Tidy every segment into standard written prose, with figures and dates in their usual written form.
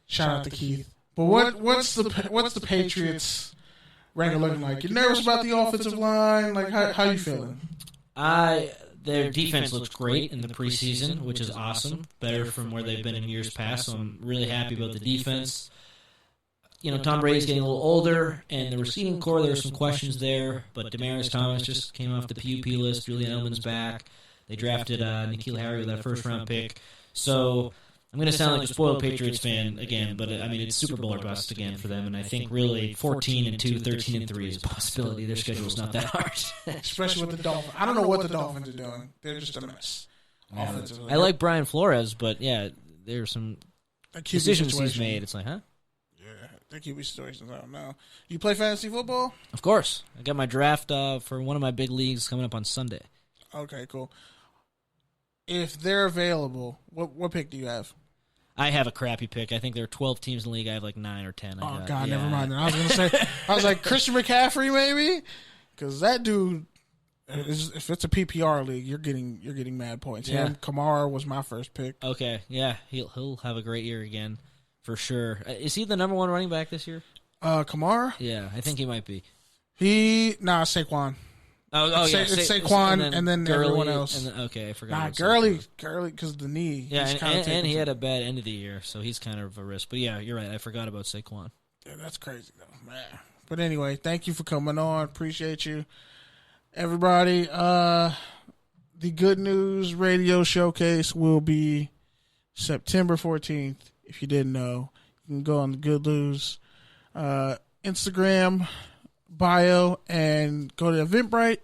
Shout out to Keith. But what's the Patriots record looking like? You nervous about the offensive line? Like how you feeling? Their defense looks great in the preseason, which is awesome. Better from where they've been in years past. So I'm really happy about the defense. Tom Brady's getting a little older, and the receiving core, there are some questions there. But Demaryius Thomas just came off the PUP list. Julian Edelman's back. They drafted N'Keal Harry with that first-round pick. So I'm going to sound like a spoiled Patriots fan again, but it's Super Bowl or bust again for them. And I think really 14-2, 13-3 is a possibility. Their schedule is not that hard. Especially with the Dolphins. I don't know what the Dolphins are doing. They're just a mess. Offensively. I like Brian Flores, but yeah, there's some decisions he's made. It's like, huh? The QB situations, I don't know. You play fantasy football? Of course. I got my draft for one of my big leagues coming up on Sunday. Okay, cool. If they're available, what pick do you have? I have a crappy pick. I think there are 12 teams in the league. I have like 9 or 10. Never mind. I was going to say, I was like, Christian McCaffrey maybe? Because that dude, if it's a PPR league, you're getting mad points. Yeah. Kamara was my first pick. Okay, yeah. He'll have a great year again. For sure. Is he the number one running back this year? Kamara? Yeah, I think he might be. Saquon. Oh yeah. It's Saquon and then Gurley, everyone else. Okay, I forgot. Gurley, because the knee. Yeah, and he had a bad end of the year, so he's kind of a risk. But yeah, you're right. I forgot about Saquon. Yeah, that's crazy, though. Man. But anyway, thank you for coming on. Appreciate you. Everybody, the Good News Radio Showcase will be September 14th. If you didn't know, you can go on the Good News Instagram bio and go to Eventbrite,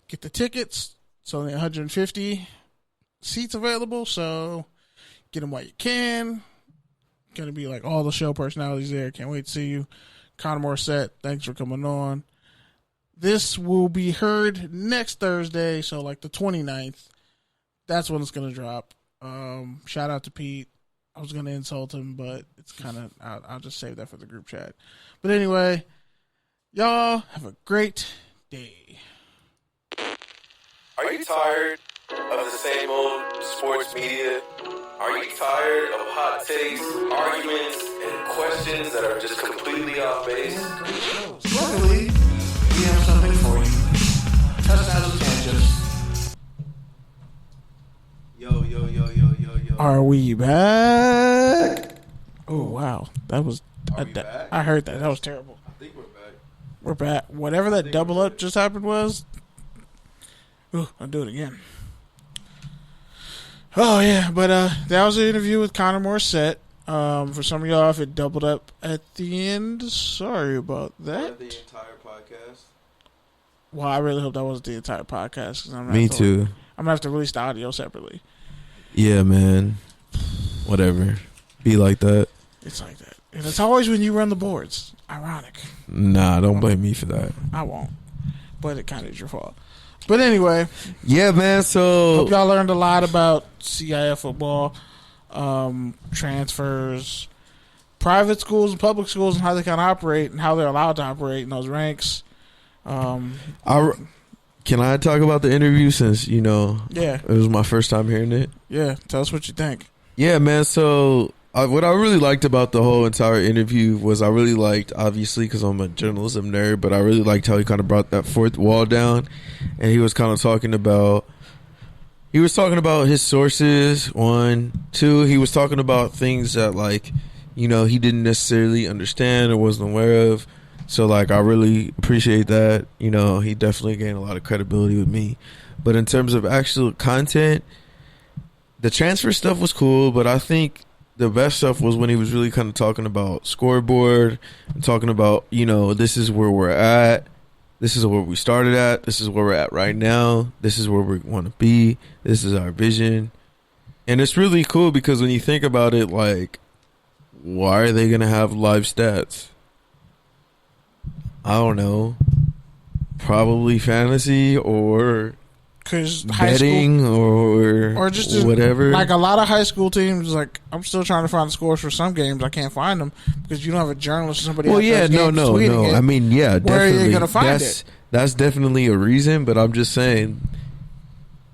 get the tickets. It's only 150 seats available, so get them while you can. Going to be like all the show personalities there. Can't wait to see you. Connor Morissette, thanks for coming on. This will be heard next Thursday, so like the 29th. That's when it's going to drop. Shout out to Pete. I was going to insult him, but it's kind of, I'll just save that for the group chat. But anyway, y'all have a great day. Are you tired of the same old sports media? Are you tired of hot takes, arguments, and questions that are just completely off base? Luckily, we have something for you. Touchdowns and tangents. Yo. Are we back? Oh, wow. That was... I heard that. That was terrible. I think we're back. We're back. Whatever that double up just happened was... Ooh, I'll do it again. Oh, yeah. But that was an interview with Connor Morissette. For some of y'all, if it doubled up at the end, sorry about that. The entire podcast? Well, I really hope that wasn't the entire podcast. 'Cause Me too. I'm going to have to release the audio separately. Yeah, man. Whatever. Be like that. It's like that. And it's always when you run the boards. Ironic. Nah, don't blame me for that. I won't. But it kind of is your fault. But anyway. Yeah, man, so... Hope y'all learned a lot about CIF football, transfers, private schools and public schools, and how they kind of operate and how they're allowed to operate in those ranks. Can I talk about the interview since, Yeah. it was my first time hearing it? Yeah, tell us what you think. Yeah, man, so what I really liked about the whole entire interview was I really liked, obviously, because I'm a journalism nerd, but I really liked how he kind of brought that fourth wall down, and he was kind of talking about his sources, 1. 2, he was talking about things that, like, he didn't necessarily understand or wasn't aware of. So, like, I really appreciate that. He definitely gained a lot of credibility with me. But in terms of actual content, the transfer stuff was cool, but I think the best stuff was when he was really kind of talking about scoreboard and talking about, this is where we're at. This is where we started at. This is where we're at right now. This is where we want to be. This is our vision. And it's really cool because when you think about it, like, why are they going to have live stats? I don't know. Probably fantasy or betting or just whatever. Like a lot of high school teams, like I'm still trying to find the scores for some games. I can't find them because you don't have a journalist or somebody. Well, yeah, no. I mean, yeah, where definitely. Are you gonna find it? That's definitely a reason, but I'm just saying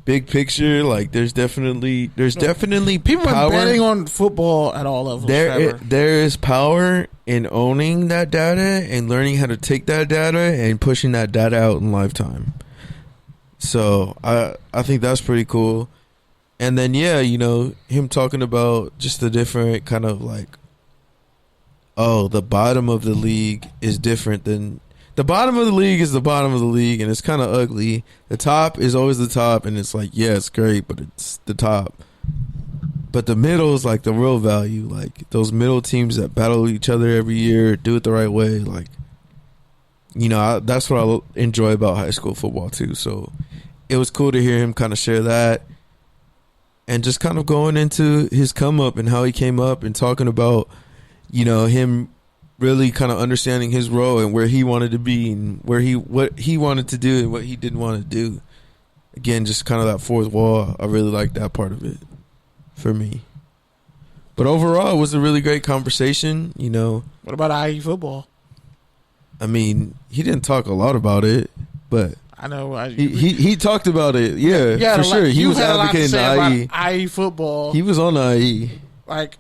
big picture, like there's definitely people power. are betting on football at all levels. There is power in owning that data and learning how to take that data and pushing that data out in lifetime. So I think that's pretty cool. And then him talking about just the different kind of like, the bottom of the league is different than the bottom of the league is the bottom of the league, and it's kind of ugly. The top is always the top, and it's like, yeah, it's great, but it's the top. But the middle is like the real value, like those middle teams that battle each other every year, do it the right way. Like, that's what I enjoy about high school football too. So it was cool to hear him kind of share that, and just kind of going into his come up and how he came up and talking about, him really kind of understanding his role and where he wanted to be and what he wanted to do and what he didn't want to do. Again, just kind of that fourth wall. I really like that part of it for me. But overall, it was a really great conversation. What about IE football? I mean, he didn't talk a lot about it, but I know he talked about it. Yeah, for sure. He was advocating IE football. He was on IE. Like,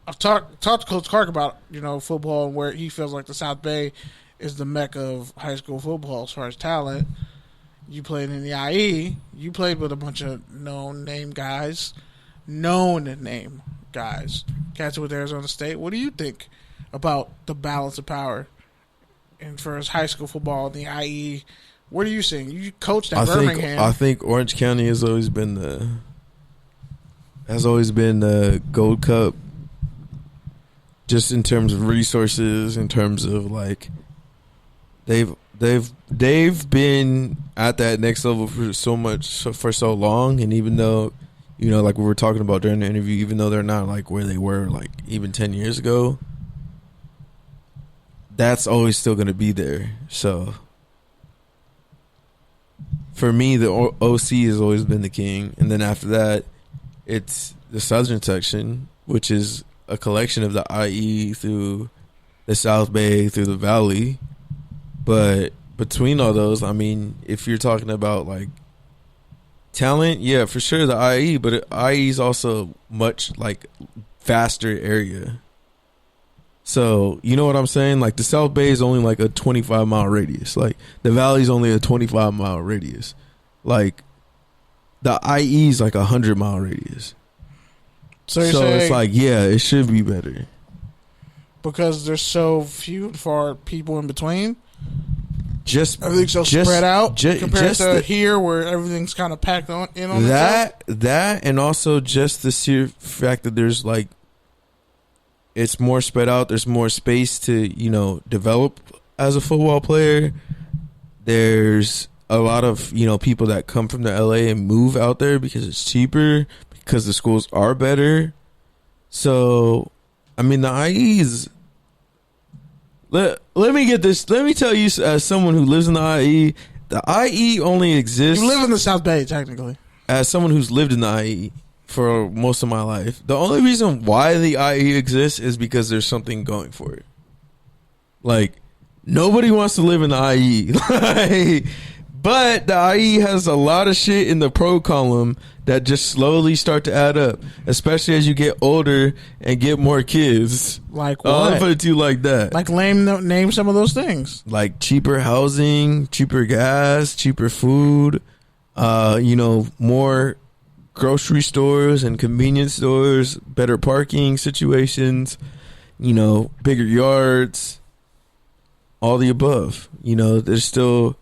I've talked to Coach Clark about, football and where he feels like the South Bay is the mecca of high school football as far as talent. You played in the IE. You played with a bunch of known name guys. Cats with Arizona State. What do you think about the balance of power and for high school football in the IE? What are you seeing? You coached at Birmingham. I think Orange County has always been the Gold Cup. Just in terms of resources, in terms of like, they've been at that next level for so long, and even though, like we were talking about during the interview, even though they're not like where they were like even 10 years ago, that's always still going to be there. So for me, the OC has always been the king, and then after that, it's the Southern section, which is a collection of the IE through the South Bay, through the Valley. But between all those, I mean, if you're talking about like talent, yeah, for sure the IE, but IE is also much like faster area. So, you know what I'm saying? Like the South Bay is only like a 25-mile radius. Like the Valley is only a 25-mile radius. Like the IE is like a 100-mile radius. So it's like, yeah, it should be better. Because there's so few and far people in between? Everything's so just spread out compared to here where everything's kind of packed on that, and also just the sheer fact that there's like, it's more spread out. There's more space to, develop as a football player. There's a lot of, people that come from the LA and move out there because it's cheaper, because the schools are better. So, I mean, the IEs. Let me get this. Let me tell you, as someone who lives in the IE only exists. You live in the South Bay, technically. As someone who's lived in the IE for most of my life, the only reason why the IE exists is because there's something going for it. Like, nobody wants to live in the IE. But the IE has a lot of shit in the pro column that just slowly start to add up, especially as you get older and get more kids. Like what? I'll put it to you like that. Like name some of those things. Like cheaper housing, cheaper gas, cheaper food, more grocery stores and convenience stores, better parking situations, bigger yards, all the above. There's still...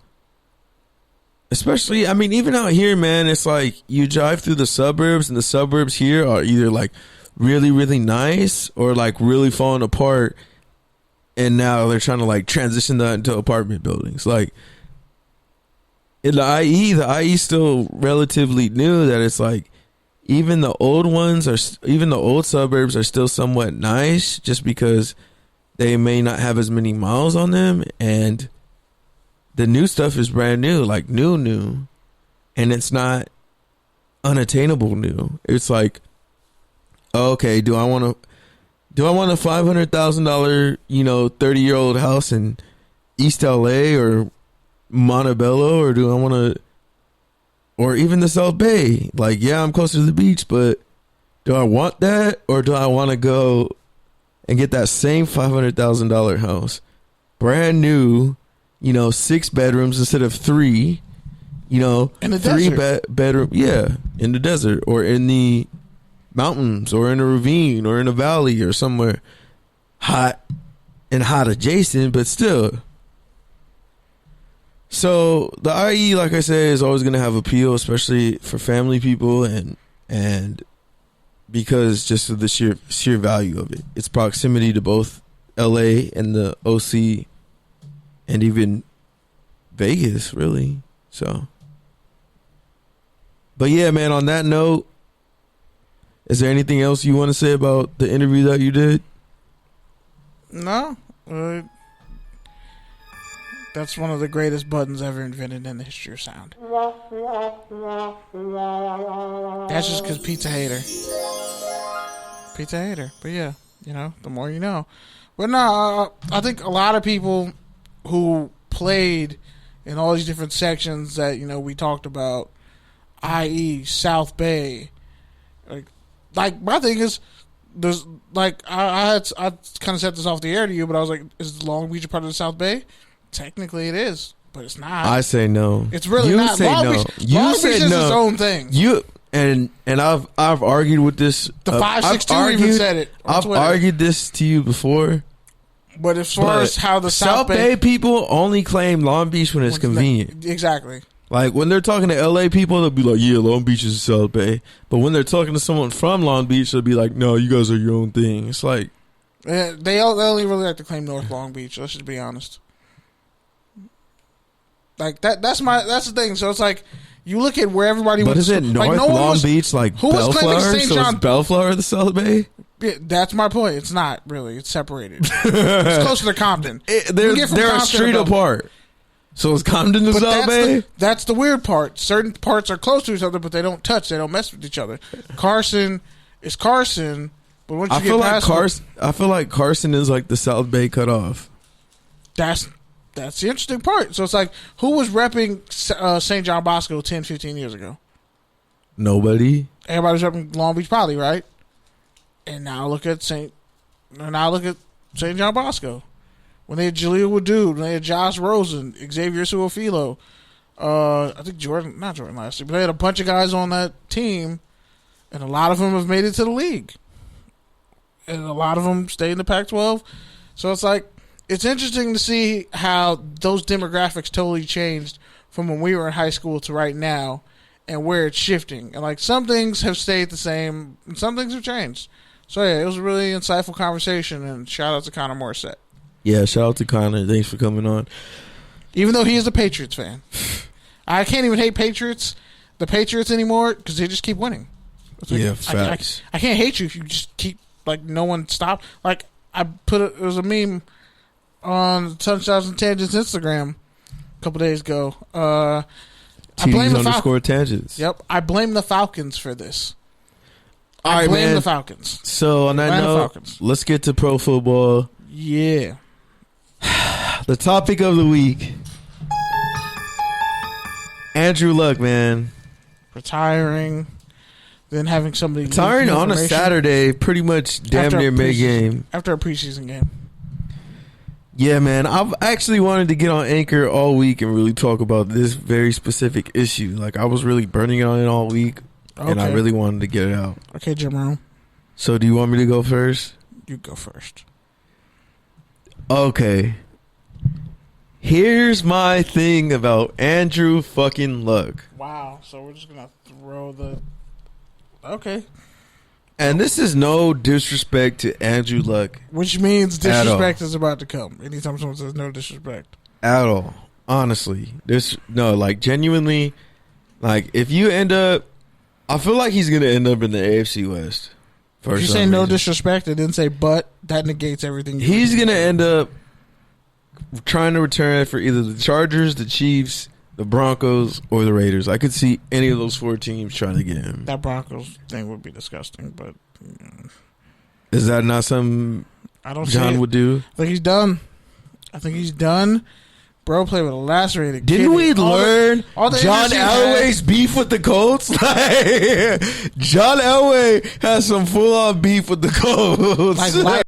Especially, I mean, even out here, man, it's like you drive through the suburbs, and the suburbs here are either like really, really nice or like really falling apart. And now they're trying to like transition that into apartment buildings. Like in the IE still relatively new, that it's like even the old suburbs are still somewhat nice just because they may not have as many miles on them, and the new stuff is brand new, like new, and it's not unattainable new. It's like, okay, do I want a $500,000, 30-year-old house in East LA or Montebello, or or even the South Bay. Like, yeah, I'm closer to the beach, but do I want that, or do I want to go and get that same $500,000 house, brand new, 6 bedrooms instead of 3, in the 3 bedroom, in the desert or in the mountains or in a ravine or in a valley or somewhere hot adjacent, but still. So the IE, like I said, is always going to have appeal, especially for family people and because just of the sheer value of it. Its proximity to both LA and the OC and even Vegas, really. So, but yeah, man, on that note, is there anything else you want to say about the interview that you did? No. That's one of the greatest buttons ever invented in the history of sound. That's just because Pete's a hater. Pete's a hater. But yeah, the more you know. But no, I think a lot of people who played in all these different sections that, we talked about, i.e. South Bay, like my thing is, there's like I kind of set this off the air to you, but I was like, is Long Beach a part of the South Bay? Technically, it is, but it's not. I say no. It's really you not. Say Long no. Beach, you Long say Beach is no. its own thing. You and I've argued with this. The 562 even said it. I've argued this to you before. But as far as how the South Bay people only claim Long Beach when it's convenient. Exactly. Like when they're talking to LA people, they'll be like, "Yeah, Long Beach is South Bay." But when they're talking to someone from Long Beach, they'll be like, "No, you guys are your own thing." It's like they only really like to claim North Long Beach. Let's just be honest. Like that's the thing. So it's like you look at where everybody. But is it North Long Beach like Bellflower? So is Bellflower the South Bay? Yeah, that's my point. It's not really. It's separated. It's closer to Compton. They're a street apart. So is Compton the South Bay? That's the weird part. Certain parts are close to each other, but they don't touch. They don't mess with each other. Carson is Carson, but once you get past Carson, I feel like Carson is like the South Bay cutoff. That's the interesting part. So it's like, who was repping St. John Bosco 10, 15 years ago? Nobody. Everybody was repping Long Beach Poly, right? And now look at St. John Bosco. When they had Jaleel Wadood, when they had Josh Rosen, Xavier Suofilo, I think not Jordan last year, but they had a bunch of guys on that team, and a lot of them have made it to the league. And a lot of them stayed in the Pac-12. So it's like, it's interesting to see how those demographics totally changed from when we were in high school to right now and where it's shifting. And like some things have stayed the same and some things have changed. So yeah, it was a really insightful conversation, and shout out to Connor Morissette. Yeah, shout out to Connor. Thanks for coming on. Even though he is a Patriots fan. I can't even hate the Patriots anymore because they just keep winning. Like, yeah, facts. I can't hate you if you just keep, like, no one stopped. Like, it was a meme on Touchdowns and Tangents Instagram a couple days ago. I blame the Falcons. Tangents. Yep, I blame the Falcons for this. I blame the Falcons. So on that note, let's get to pro football. Yeah. The topic of the week. Andrew Luck, man. Retiring. Then having somebody retiring on a Saturday, pretty much damn near mid-game. After a preseason game. Yeah, man. I've actually wanted to get on Anchor all week and really talk about this very specific issue. Like, I was really burning on it all week, and I really wanted to get it out. Okay, Jerome. So, do you want me to go first? You go first. Okay. Here's my thing about Andrew fucking Luck. Wow. So, we're just going to throw the... Okay. And this is no disrespect to Andrew Luck. Which means disrespect is about to come. Anytime someone says no disrespect. At all. Honestly. Genuinely, like, if you end up... I feel like he's going to end up in the AFC West. If you say no disrespect and then say but, that negates everything. He's going to end up trying to return for either the Chargers, the Chiefs, the Broncos, or the Raiders. I could see any of those 4 teams trying to get him. That Broncos thing would be disgusting, but... Is that not something John would do? I think he's done. Bro played with a lacerated Didn't kidney. we learn all the John injuries he Elway's beef with the Colts? Like, John Elway has some full on beef with the Colts. Like